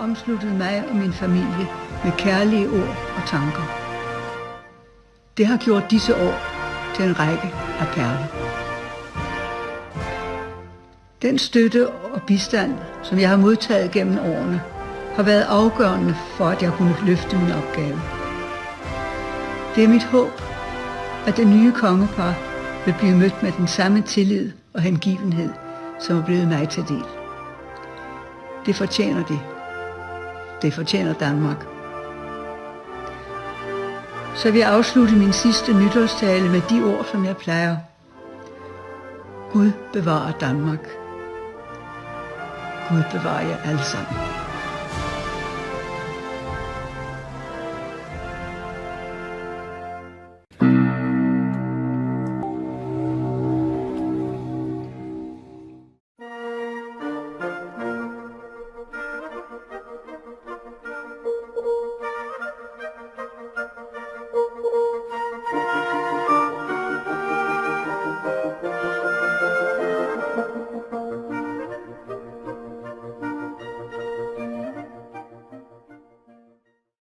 omsluttet mig og min familie med kærlige ord og tanker. Det har gjort disse år til en række af perler. Den støtte og bistand, som jeg har modtaget gennem årene, har været afgørende for, at jeg kunne løfte min opgave. Det er mit håb, at det nye kongepar vil blive mødt med den samme tillid og hengivenhed, som er blevet mig til del. Det fortjener de. Det fortjener Danmark. Så vil jeg afslutte min sidste nytårstale med de ord, som jeg plejer. Gud bevarer Danmark. Gud bevarer jer alle sammen.